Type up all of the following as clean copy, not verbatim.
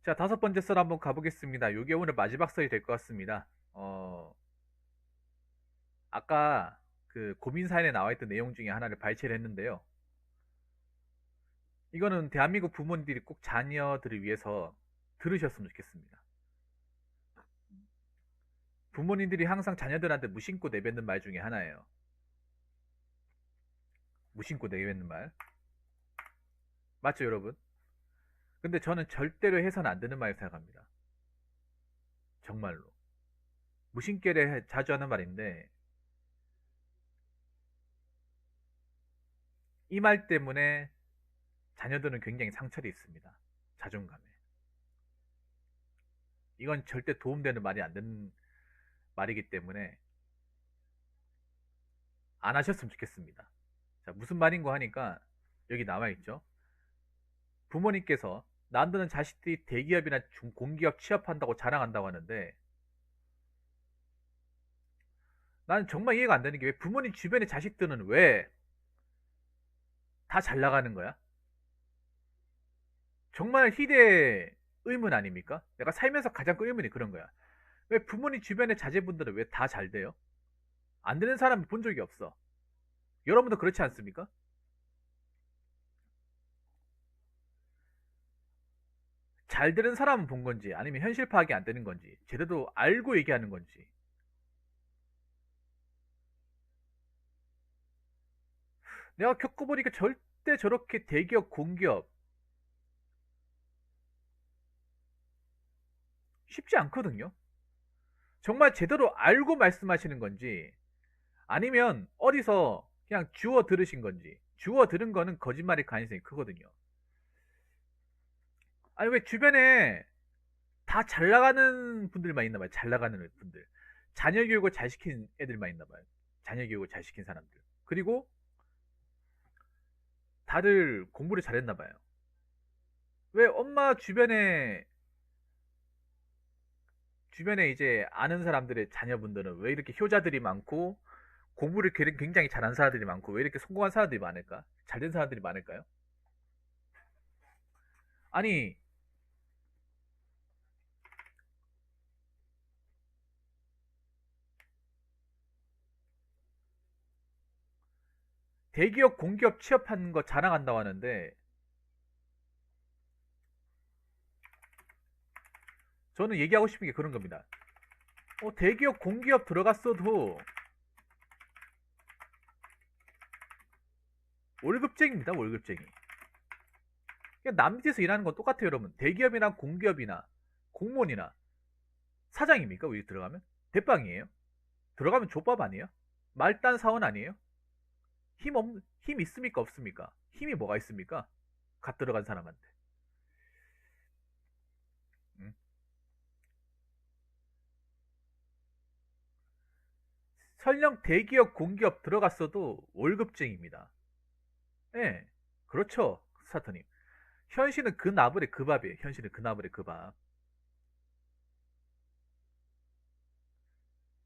자, 다섯 번째 썰 한번 가보겠습니다. 요게 오늘 마지막 썰이 될 것 같습니다. 아까 그 고민 사연에 나와 있던 내용 중에 하나를 발췌를 했는데요. 이거는 대한민국 부모님들이 꼭 자녀들을 위해서 들으셨으면 좋겠습니다. 부모님들이 항상 자녀들한테 무심코 내뱉는 말 중에 하나예요. 무심코 내뱉는 말. 맞죠, 여러분? 근데 저는 절대로 해서는 안 되는 말이라고 생각합니다. 정말로. 무심결에 자주 하는 말인데, 이 말 때문에 자녀들은 굉장히 상처를 입습니다. 자존감에. 이건 절대 도움되는 말이 안 되는 말이기 때문에 안 하셨으면 좋겠습니다. 자, 무슨 말인고 하니까 여기 나와 있죠. 부모님께서 남들은 자식들이 대기업이나 공기업 취업한다고 자랑한다고 하는데 나는 정말 이해가 안 되는 게 왜 부모님 주변의 자식들은 왜 다 잘 나가는 거야? 정말 희대의 의문 아닙니까? 내가 살면서 가장 큰 의문이 그런 거야. 왜 부모님 주변의 자제분들은 왜 다 잘 돼요? 안 되는 사람 본 적이 없어. 여러분도 그렇지 않습니까? 잘 되는 사람은 본 건지 아니면 현실 파악이 안 되는 건지 제대로 알고 얘기하는 건지 내가 겪어보니까 절대 저렇게 대기업 공기업 쉽지 않거든요. 정말 제대로 알고 말씀하시는 건지 아니면 어디서 그냥 주워 들으신 건지 주워 들은 거는 거짓말일 가능성이 크거든요. 아니 왜 주변에 다 잘 나가는 분들만 있나 봐요. 잘 나가는 분들. 자녀 교육을 잘 시킨 애들만 있나 봐요. 자녀 교육을 잘 시킨 사람들. 그리고 다들 공부를 잘했나 봐요. 왜 엄마 주변에 이제 아는 사람들의 자녀분들은 왜 이렇게 효자들이 많고 공부를 굉장히 잘한 사람들이 많고 왜 이렇게 성공한 사람들이 많을까? 잘된 사람들이 많을까요? 아니 대기업 공기업 취업하는 거 자랑한다고 하는데 저는 얘기하고 싶은 게 그런 겁니다. 대기업 공기업 들어갔어도 월급쟁입니다. 월급쟁이. 그냥 남 밑에서 일하는 건 똑같아요. 여러분. 대기업이나 공기업이나 공무원이나 사장입니까? 우리 들어가면? 대빵이에요. 들어가면 족밥 아니에요? 말단 사원 아니에요? 힘 있습니까? 없습니까? 힘이 뭐가 있습니까? 갓 들어간 사람한테. 음. 설령 대기업, 공기업 들어갔어도 월급쟁입니다. 예, 그렇죠, 사터님. 현실은 그 나불의 그 밥이에요. 현실은 그 나불의 그 밥.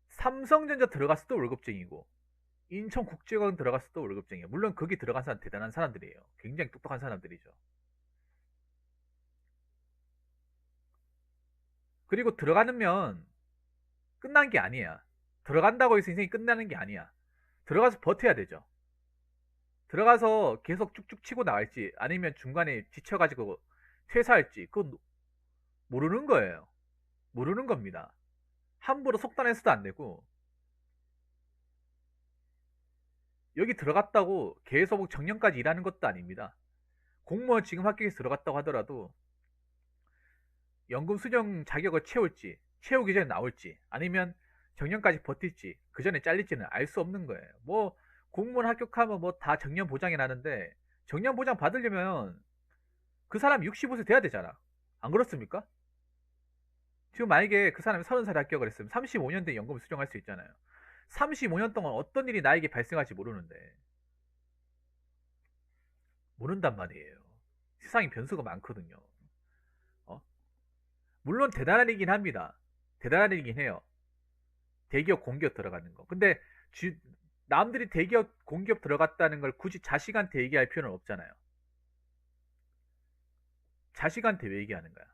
삼성전자 들어갔어도 월급쟁이고, 인천국제관 들어갔어도 월급쟁이에요. 물론 거기 들어간 사람 대단한 사람들이에요. 굉장히 똑똑한 사람들이죠. 그리고 들어가면 끝난 게 아니야. 들어간다고 해서 인생이 끝나는 게 아니야. 들어가서 버텨야 되죠. 들어가서 계속 쭉쭉 치고 나갈지 아니면 중간에 지쳐가지고 퇴사할지 그건 모르는 거예요. 모르는 겁니다. 함부로 속단해서도 안 되고 여기 들어갔다고 계속 정년까지 일하는 것도 아닙니다. 공무원 지금 합격해서 들어갔다고 하더라도 연금 수령 자격을 채우기 전에 나올지 아니면 정년까지 버틸지 그 전에 잘릴지는 알 수 없는 거예요. 뭐 공무원 합격하면 뭐 다 정년 보장이 나는데 정년 보장 받으려면 그 사람 65세 돼야 되잖아. 안 그렇습니까? 지금 만약에 그 사람이 30살에 합격을 했으면 35년 된 연금을 수령할 수 있잖아요. 35년 동안 어떤 일이 나에게 발생할지 모르는데 모른단 말이에요. 세상에 변수가 많거든요. 어? 물론 대단한 일이긴 합니다. 대단한 일이긴 해요. 대기업 공기업 들어가는 거. 근데 남들이 대기업 공기업 들어갔다는 걸 굳이 자식한테 얘기할 필요는 없잖아요. 자식한테 왜 얘기하는 거야?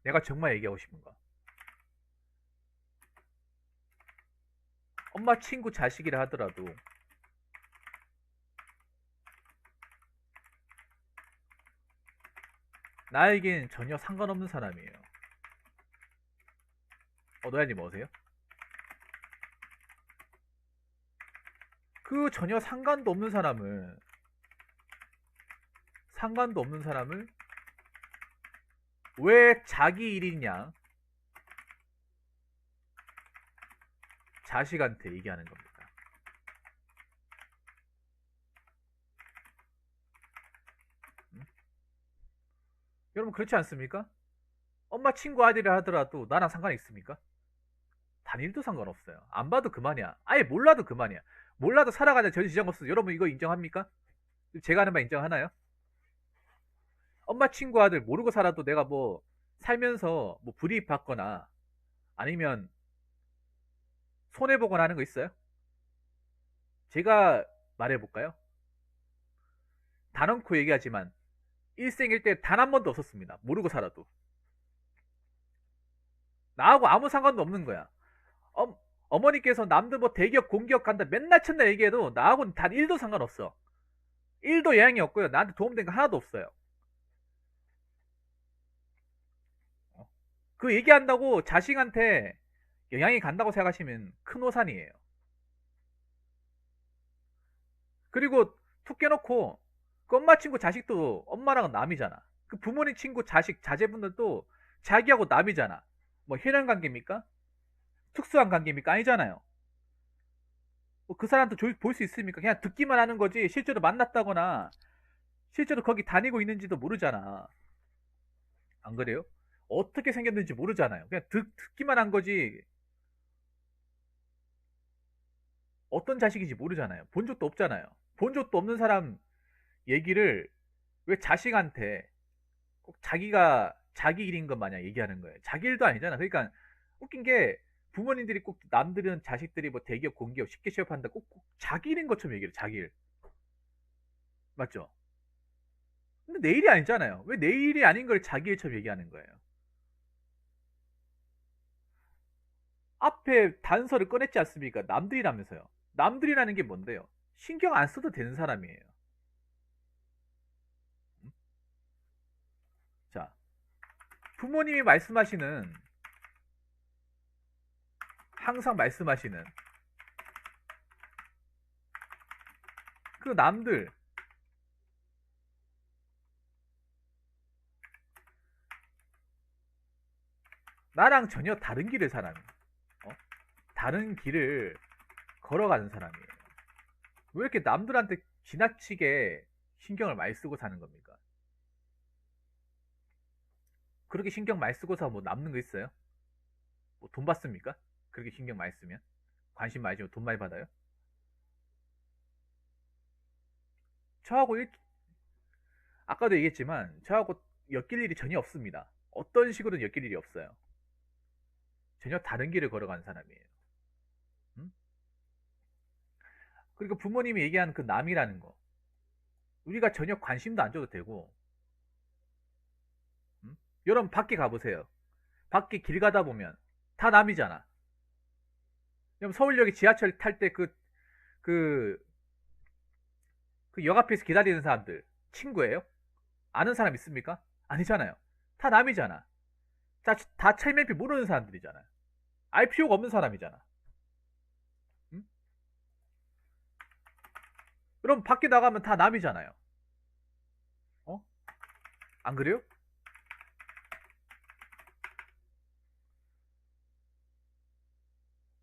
내가 정말 얘기하고 싶은 거. 엄마 친구 자식이라 하더라도 나에겐 전혀 상관없는 사람이에요. 노야님 뭐세요? 그 전혀 상관도 없는 사람을 왜 자기 일이냐 자식한테 얘기하는 겁니다. 여러분 그렇지 않습니까? 엄마 친구 아들이라 하더라도 나랑 상관이 있습니까? 단일도 상관없어요. 안 봐도 그만이야. 아예 몰라도 그만이야. 몰라도 살아가는 전 지장 없어. 여러분 이거 인정합니까? 제가 하는 말 인정하나요? 엄마 친구 아들 모르고 살아도 내가 뭐 살면서 뭐 불이익 받거나 아니면 손해보거나 하는 거 있어요? 제가 말해볼까요? 단언코 얘기하지만 일생일대 단 한 번도 없었습니다. 모르고 살아도. 나하고 아무 상관도 없는 거야. 어머니께서 남들 뭐 대기업 공기업 간다 맨날 첫날 얘기해도 나하고는 단 1도 상관없어. 1도 영향이 없고요. 나한테 도움된 거 하나도 없어요. 그 얘기한다고 자식한테 영향이 간다고 생각하시면 큰 오산이에요. 그리고 툭 깨놓고 그 엄마 친구 자식도 엄마랑 남이잖아. 그 부모님 친구 자식 자제분들도 자기하고 남이잖아. 뭐 혈연 관계입니까? 특수한 관계입니까? 아니잖아요. 뭐그 사람도 볼 수 있습니까? 그냥 듣기만 하는 거지 실제로 만났다거나 실제로 거기 다니고 있는지도 모르잖아. 안 그래요? 어떻게 생겼는지 모르잖아요. 그냥 듣기만 한 거지 어떤 자식인지 모르잖아요. 본 적도 없잖아요. 본 적도 없는 사람 얘기를 왜 자식한테 꼭 자기가 자기 일인 것 마냥 얘기하는 거예요. 자기 일도 아니잖아. 그러니까 웃긴 게 부모님들이 꼭 남들은 자식들이 뭐 대기업 공기업 쉽게 취업한다 꼭 자기 일인 것처럼 얘기를 자기 일. 맞죠? 근데 내 일이 아니잖아요. 왜 내 일이 아닌 걸 자기 일처럼 얘기하는 거예요? 앞에 단서를 꺼냈지 않습니까? 남들이라면서요. 남들이라는 게 뭔데요? 신경 안 써도 되는 사람이에요. 자, 부모님이 말씀하시는 항상 말씀하시는 그 남들 나랑 전혀 다른 길을 사람이 어? 다른 길을 걸어가는 사람이에요. 왜 이렇게 남들한테 지나치게 신경을 많이 쓰고 사는 겁니까? 그렇게 신경 많이 쓰고서 뭐 남는 거 있어요? 뭐 돈 받습니까? 그렇게 신경 많이 쓰면? 관심 많이 주면 돈 많이 받아요? 저하고 아까도 얘기했지만 저하고 엮일 일이 전혀 없습니다. 어떤 식으로는 엮일 일이 없어요. 전혀 다른 길을 걸어가는 사람이에요. 음? 그리고 부모님이 얘기한 그 남이라는 거 우리가 전혀 관심도 안 줘도 되고 여러분 밖에 가보세요. 밖에 길 가다 보면 다 남이잖아. 여러분 서울역에 지하철 탈 때 그, 그 역 앞에서 기다리는 사람들 친구예요? 아는 사람 있습니까? 아니잖아요. 다 남이잖아. 다 철면피 모르는 사람들이잖아. 알 필요가 없는 사람이잖아. 응? 여러분 밖에 나가면 다 남이잖아요. 어? 안 그래요?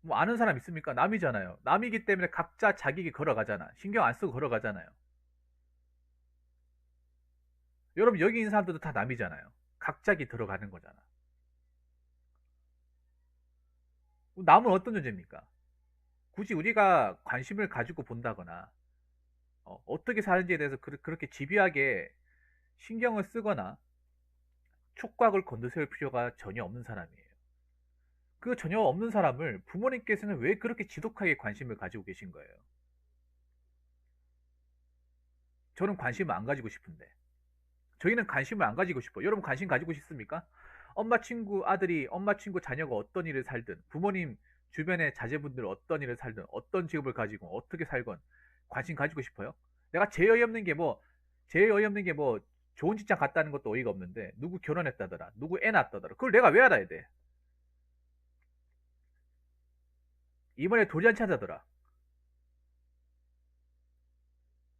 뭐 아는 사람 있습니까? 남이잖아요. 남이기 때문에 각자 자기 길 걸어가잖아. 신경 안 쓰고 걸어가잖아요. 여러분 여기 있는 사람들도 다 남이잖아요. 각자 길 들어가는 거잖아. 남은 어떤 존재입니까? 굳이 우리가 관심을 가지고 본다거나 떻게 사는지에 대해서 그렇게 집요하게 신경을 쓰거나 촉각을 건드릴 필요가 전혀 없는 사람이에요. 그 전혀 없는 사람을 부모님께서는 왜 그렇게 지독하게 관심을 가지고 계신 거예요? 저는 관심을 안 가지고 싶은데. 저희는 관심을 안 가지고 싶어요. 여러분 관심 가지고 싶습니까? 엄마 친구 아들이 엄마 친구 자녀가 어떤 일을 살든 부모님 주변의 자제분들 어떤 일을 살든 어떤 직업을 가지고 어떻게 살건 관심 가지고 싶어요? 내가 제일 어이없는 게 뭐 좋은 직장 갔다는 것도 어이가 없는데 누구 결혼했다더라 누구 애 낳았다더라 그걸 내가 왜 알아야 돼? 이번에 돌잔치 하자더라.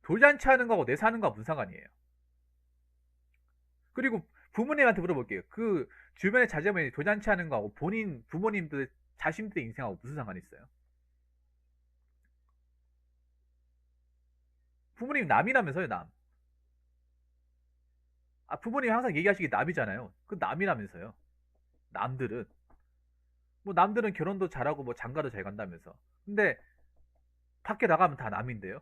돌잔치 하는 거하고 내 사는 거하고 무슨 상관이에요? 그리고 부모님한테 물어볼게요. 그 주변의 자제분이 돌잔치 하는 거하고 본인 부모님들 자신들의 인생하고 무슨 상관이 있어요? 부모님 남이라면서요, 남. 아, 부모님이 항상 얘기하시기 남이잖아요. 그 남이라면서요. 남들은. 뭐 남들은 결혼도 잘하고 뭐 장가도 잘 간다면서. 근데 밖에 나가면 다 남인데요.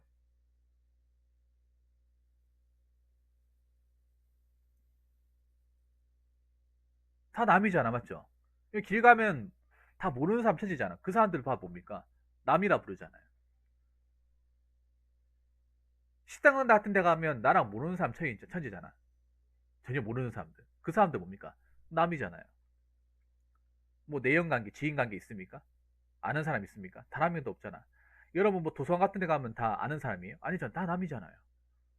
다 남이잖아, 맞죠? 여기 길 가면 다 모르는 사람 찾지잖아. 그 사람들 봐 뭡니까? 남이라 부르잖아요. 식당 같은 데 가면 나랑 모르는 사람 천지잖아. 전혀 모르는 사람들. 그 사람들 뭡니까? 남이잖아요. 뭐 내연 관계, 지인 관계 있습니까? 아는 사람 있습니까? 단 한 명도 없잖아. 여러분 뭐 도서관 같은 데 가면 다 아는 사람이에요? 아니잖아. 다 남이잖아요.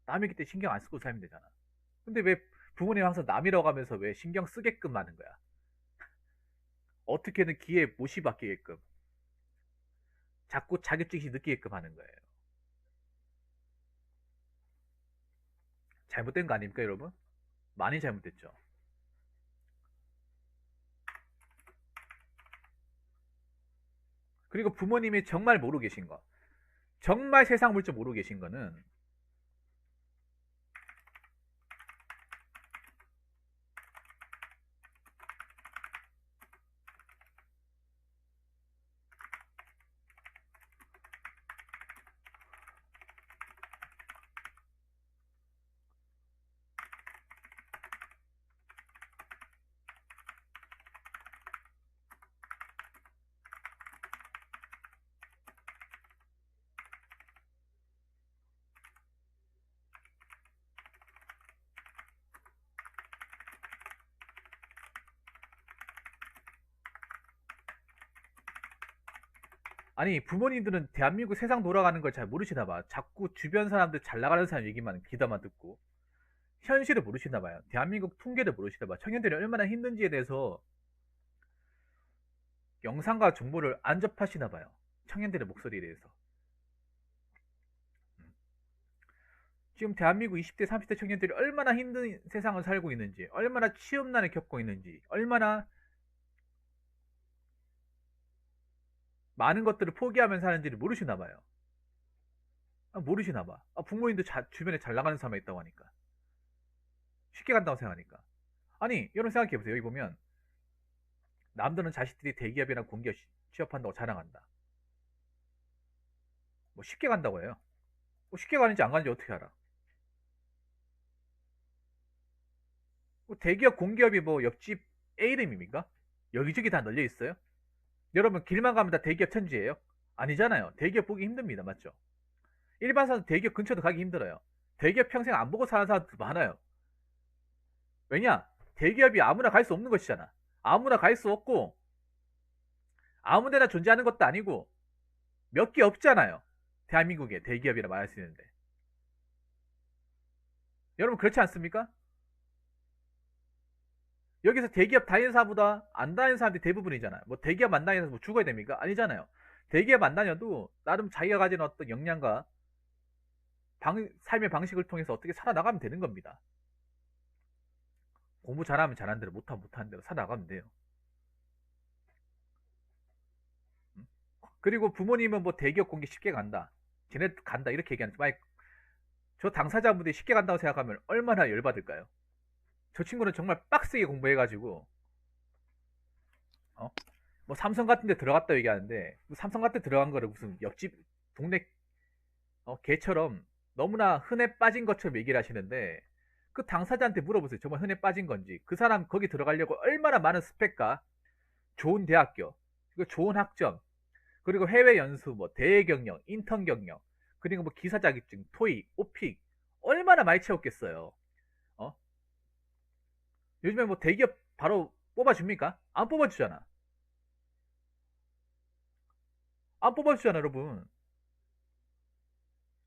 남이기 때문에 신경 안 쓰고 살면 되잖아. 근데 왜 부모님 항상 남이라고 하면서 왜 신경 쓰게끔 하는 거야? 어떻게든 기에 못이 박히게끔. 자꾸 자격지심 느끼게끔 하는 거예요. 잘못된 거 아닙니까, 여러분? 많이 잘못됐죠. 그리고 부모님이 정말 모르고 계신 거. 정말 세상 물정 모르고 계신 거는 아니 부모님들은 대한민국 세상 돌아가는 걸 잘 모르시나 봐. 자꾸 주변 사람들 잘 나가는 사람 얘기만 귀담아 듣고 현실을 모르시나 봐요. 대한민국 통계를 모르시나 봐. 청년들이 얼마나 힘든지에 대해서 영상과 정보를 안 접하시나 봐요. 청년들의 목소리에 대해서. 지금 대한민국 20대, 30대 청년들이 얼마나 힘든 세상을 살고 있는지, 얼마나 취업난을 겪고 있는지, 얼마나 많은 것들을 포기하면서 사는지를 모르시나 봐요. 아, 모르시나 봐. 아, 부모님도 주변에 잘 나가는 사람이 있다고 하니까. 쉽게 간다고 생각하니까. 아니, 여러분 생각해보세요. 여기 보면 남들은 자식들이 대기업이나 공기업 취업한다고 자랑한다. 뭐 쉽게 간다고 해요. 뭐 쉽게 가는지 안 가는지 어떻게 알아? 뭐 대기업 공기업이 뭐 옆집 A 이름입니까? 여기저기 다 널려 있어요? 여러분 길만 가면 다 대기업 천지예요? 아니잖아요. 대기업 보기 힘듭니다. 맞죠? 일반 사람 대기업 근처도 가기 힘들어요. 대기업 평생 안 보고 사는 사람도 많아요. 왜냐? 대기업이 아무나 갈 수 없는 것이잖아. 아무나 갈 수 없고 아무데나 존재하는 것도 아니고 몇 개 없잖아요. 대한민국에 대기업이라 말할 수 있는데. 여러분 그렇지 않습니까? 여기서 대기업 다니는 사람보다 안 다니는 사람들이 대부분이잖아요. 뭐 대기업 안 다니면서 뭐 죽어야 됩니까? 아니잖아요. 대기업 안 다녀도 나름 자기가 가진 어떤 역량과 삶의 방식을 통해서 어떻게 살아나가면 되는 겁니다. 공부 잘하면 잘하는 대로 못하면 못하는 대로 살아나가면 돼요. 그리고 부모님은 뭐 대기업 공기 쉽게 간다. 쟤네 간다 이렇게 얘기하는데 만약 저 당사자분들이 쉽게 간다고 생각하면 얼마나 열받을까요? 저 친구는 정말 빡세게 공부해가지고 어? 뭐 삼성 같은 데 들어갔다 얘기하는데 뭐 삼성 같은 데 들어간 거를 무슨 옆집 동네 개처럼 너무나 흔해 빠진 것처럼 얘기를 하시는데 그 당사자한테 물어보세요. 정말 흔해 빠진 건지 그 사람 거기 들어가려고 얼마나 많은 스펙과 좋은 대학교 그리고 좋은 학점 그리고 해외 연수 뭐 대외 경력 인턴 경력 그리고 뭐 기사 자격증 토익 오픽 얼마나 많이 채웠겠어요. 어? 요즘에 뭐 대기업 바로 뽑아줍니까? 안 뽑아주잖아. 안 뽑아주잖아, 여러분.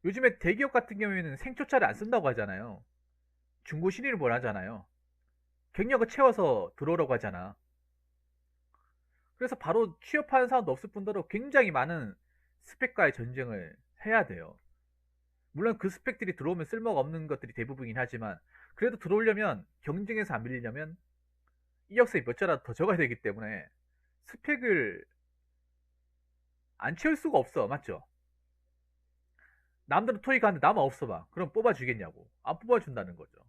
요즘에 대기업 같은 경우에는 생초차를 안 쓴다고 하잖아요. 중고 신의를 뭘 하잖아요. 경력을 채워서 들어오라고 하잖아. 그래서 바로 취업하는 사람도 없을 뿐더러 굉장히 많은 스펙과의 전쟁을 해야 돼요. 물론 그 스펙들이 들어오면 쓸모가 없는 것들이 대부분이긴 하지만 그래도 들어오려면 경쟁에서 안 밀리려면 이력서에 몇 자라도 더 적어야 되기 때문에 스펙을 안 채울 수가 없어. 맞죠? 남들은 토익 하는데 나만 없어 봐. 그럼 뽑아주겠냐고. 안 뽑아준다는 거죠.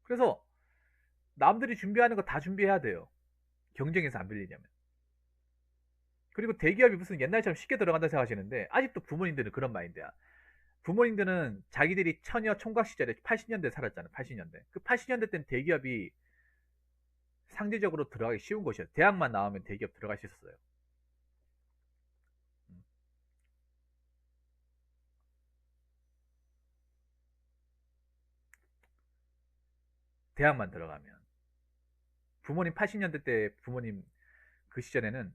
그래서 남들이 준비하는 거 다 준비해야 돼요. 경쟁에서 안 밀리려면. 그리고 대기업이 무슨 옛날처럼 쉽게 들어간다 생각하시는데 아직도 부모님들은 그런 마인드야. 부모님들은 자기들이 처녀 총각 시절에 80년대 살았잖아. 80년대. 그 80년대 때는 대기업이 상대적으로 들어가기 쉬운 곳이었어요. 대학만 나오면 대기업 들어갈 수 있었어요. 음. 대학만 들어가면. 부모님 80년대 때 부모님 그 시절에는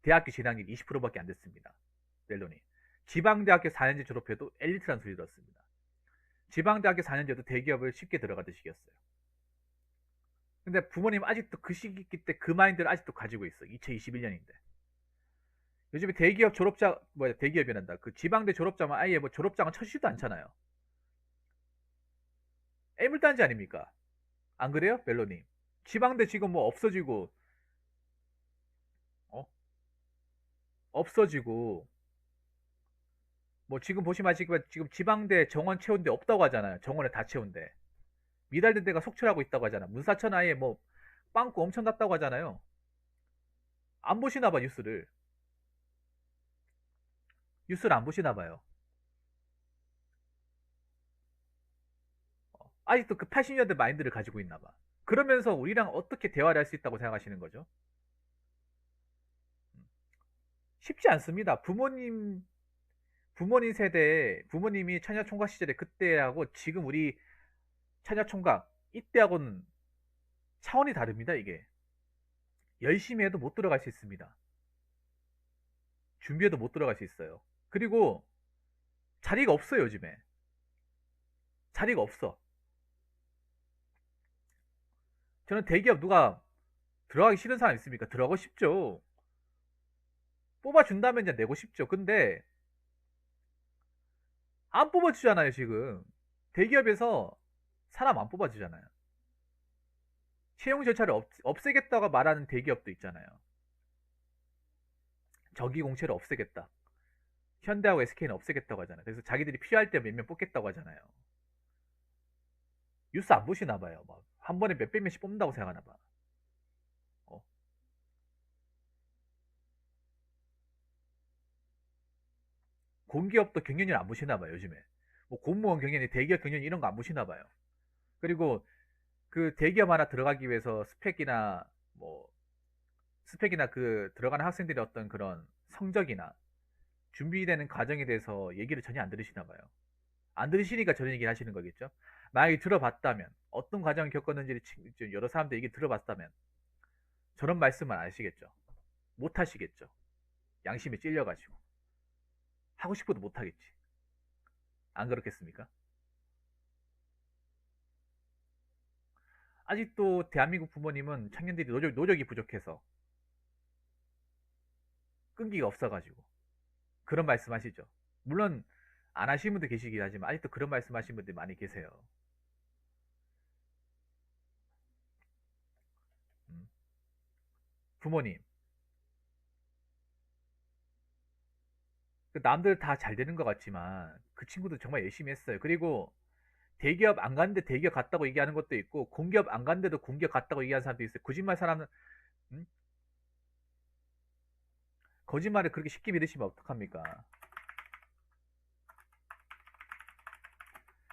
대학교 진학률 20%밖에 안 됐습니다. 멜론이. 지방대학교 4년제 졸업해도 엘리트란 소리 들었습니다. 지방대학교 4년제도 대기업을 쉽게 들어가듯 시기였어요. 근데 부모님 아직도 그 시기 때 그 마인드를 아직도 가지고 있어. 2021년인데. 요즘에 대기업 졸업자, 뭐야, 대기업이란다. 그 지방대 졸업자만 아예 뭐 졸업장은 쳐주지도 않잖아요. 애물단지 아닙니까? 안 그래요? 멜로님. 지방대 지금 뭐 없어지고, 어? 없어지고, 뭐 지금 보시면 지금 지방대 정원 채운데 없다고 하잖아요. 정원에 다 채운데. 미달된 데가 속출하고 있다고 하잖아. 문사천 아예 뭐 빵꾸 엄청 났다고 하잖아요. 안 보시나 봐, 뉴스를. 뉴스를 안 보시나 봐요. 아직도 그 80년대 마인드를 가지고 있나 봐. 그러면서 우리랑 어떻게 대화를 할 수 있다고 생각하시는 거죠? 쉽지 않습니다. 부모님 세대에, 부모님이 처녀총각 시절에 그때하고 지금 우리 처녀총각, 이때하고는 차원이 다릅니다, 이게. 열심히 해도 못 들어갈 수 있습니다. 준비해도 못 들어갈 수 있어요. 그리고 자리가 없어요, 요즘에. 자리가 없어. 저는 대기업 누가 들어가기 싫은 사람 있습니까? 들어가고 싶죠. 뽑아준다면 이제 내고 싶죠. 근데 안 뽑아주잖아요, 지금. 대기업에서 사람 안 뽑아주잖아요. 채용 절차를 없애겠다고 말하는 대기업도 있잖아요. 정기 공채를 없애겠다. 현대하고 SK는 없애겠다고 하잖아요. 그래서 자기들이 필요할 때 몇 명 뽑겠다고 하잖아요. 뉴스 안 보시나 봐요. 막 한 번에 몇백 명씩 뽑는다고 생각하나 봐. 어. 공기업도 경연을 안 보시나 봐요, 요즘에. 뭐 공무원 경연이 대기업 경연 이런 거 안 보시나 봐요. 그리고 그 대기업 하나 들어가기 위해서 뭐 스펙이나 그 들어가는 학생들의 어떤 그런 성적이나 준비되는 과정에 대해서 얘기를 전혀 안 들으시나 봐요. 안 들으시니까 저런 얘기를 하시는 거겠죠. 만약에 들어봤다면 어떤 과정을 겪었는지를 여러 사람들 얘기 들어봤다면 저런 말씀은 안 하시겠죠. 못 하시겠죠. 양심에 찔려가지고 하고 싶어도 못 하겠지. 안 그렇겠습니까? 아직도 대한민국 부모님은 청년들이 노력이 부족해서 끈기가 없어가지고 그런 말씀하시죠. 물론 안 하시는 분도 계시긴 하지만 아직도 그런 말씀하시는 분들이 많이 계세요. 음. 부모님, 그 남들 다 잘 되는 것 같지만 그 친구도 정말 열심히 했어요. 그리고 대기업 안 갔는데 대기업 갔다고 얘기하는 것도 있고 공기업 안 갔는데도 공기업 갔다고 얘기하는 사람도 있어요. 거짓말 사람은 음? 거짓말을 그렇게 쉽게 믿으시면 어떡합니까?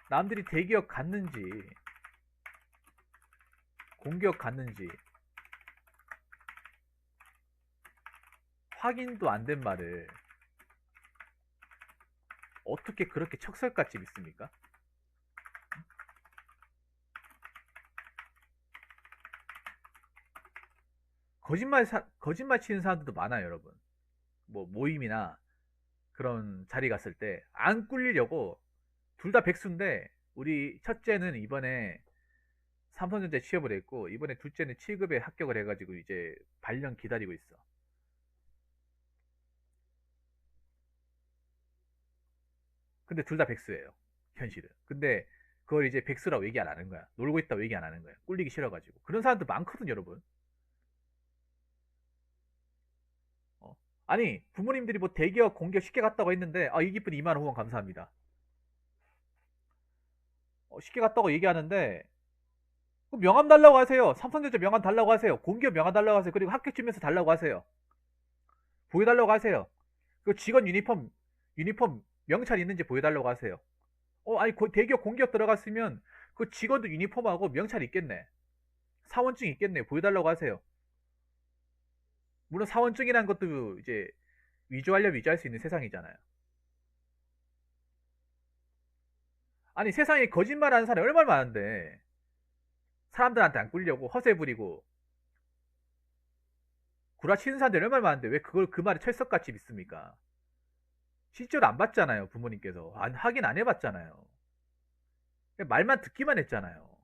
남들이 대기업 갔는지 공기업 갔는지 확인도 안 된 말을 어떻게 그렇게 척설같이 믿습니까? 거짓말 치는 사람들도 많아요, 여러분. 뭐 모임이나 그런 자리 갔을 때 안 꿀리려고 둘 다 백수인데 우리 첫째는 이번에 삼성전자 취업을 했고 이번에 둘째는 7급에 합격을 해가지고 이제 발령 기다리고 있어. 근데 둘 다 백수예요. 현실은. 근데 그걸 이제 백수라고 얘기 안 하는 거야. 놀고 있다고 얘기 안 하는 거야. 꿀리기 싫어가지고. 그런 사람들 많거든, 여러분. 어. 아니, 부모님들이 뭐 대기업, 공기업 쉽게 갔다고 했는데, 아, 이 기쁜 2만 원 후원 감사합니다. 쉽게 갔다고 얘기하는데, 그 명함 달라고 하세요. 삼성전자 명함 달라고 하세요. 공기업 명함 달라고 하세요. 그리고 학교 주면서 달라고 하세요. 보여달라고 하세요. 그 직원 유니폼 명찰 있는지 보여달라고 하세요. 아니, 대기업 공기업 들어갔으면 그 직원도 유니폼하고 명찰 있겠네. 사원증 있겠네. 보여달라고 하세요. 물론 사원증이라는 것도 이제 위조하려 위조할 수 있는 세상이잖아요. 아니, 세상에 거짓말하는 사람이 얼마나 많은데 사람들한테 안 꿀려고 허세 부리고 구라치는 사람들이 얼마나 많은데 왜 그걸 그 말에 철석같이 믿습니까? 실제로 안 봤잖아요, 부모님께서. 확인 안 해봤잖아요. 말만 듣기만 했잖아요.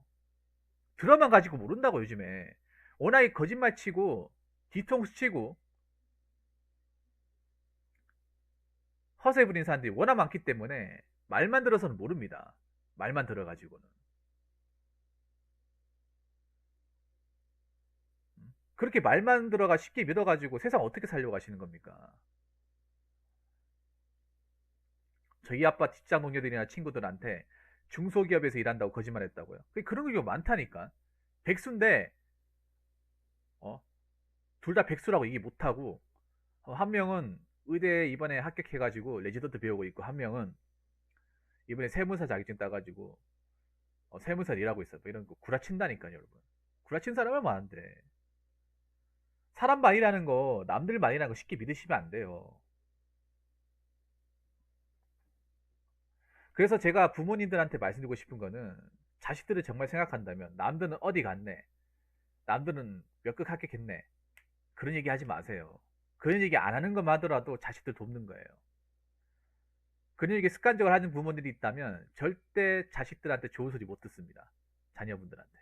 드라마 가지고 모른다고 요즘에. 워낙에 거짓말 치고 뒤통수 치고 허세 부리는 사람들이 워낙 많기 때문에 말만 들어서는 모릅니다. 말만 들어가지고는. 그렇게 말만 들어가 쉽게 믿어가지고 세상 어떻게 살려고 하시는 겁니까? 저희 아빠 직장 동료들이나 친구들한테 중소기업에서 일한다고 거짓말했다고요. 그런 경우 많다니까. 백수인데 어? 둘 다 백수라고 얘기 못하고 한 명은 의대 이번에 합격해가지고 레지던트 배우고 있고 한 명은 이번에 세무사 자격증 따가지고 세무사 일하고 있어. 뭐 이런 거 구라친다니까요, 여러분. 구라친 사람은 많은데 사람 말이라는 거 남들 말이라는 거 쉽게 믿으시면 안 돼요. 그래서 제가 부모님들한테 말씀드리고 싶은 거는 자식들을 정말 생각한다면 남들은 어디 갔네, 남들은 몇 극 합격했네, 그런 얘기 하지 마세요. 그런 얘기 안 하는 것만 하더라도 자식들 돕는 거예요. 그런 얘기 습관적으로 하는 부모들이 있다면 절대 자식들한테 좋은 소리 못 듣습니다. 자녀분들한테.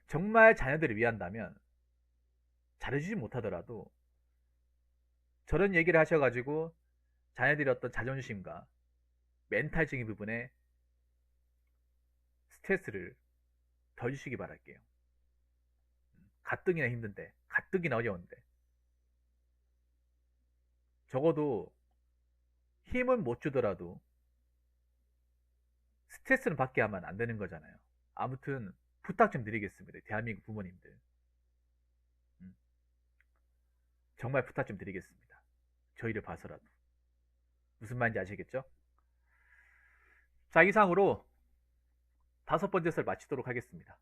정말 자녀들을 위한다면 잘해주지 못하더라도 저런 얘기를 하셔가지고 자녀들의 어떤 자존심과 멘탈적인 부분에 스트레스를 덜 주시기 바랄게요. 가뜩이나 힘든데, 가뜩이나 어려운데. 적어도 힘은 못 주더라도 스트레스는 받게 하면 안 되는 거잖아요. 아무튼 부탁 좀 드리겠습니다. 대한민국 부모님들. 음, 정말 부탁 좀 드리겠습니다. 저희를 봐서라도. 무슨 말인지 아시겠죠? 자, 이상으로 5번째 설 마치도록 하겠습니다.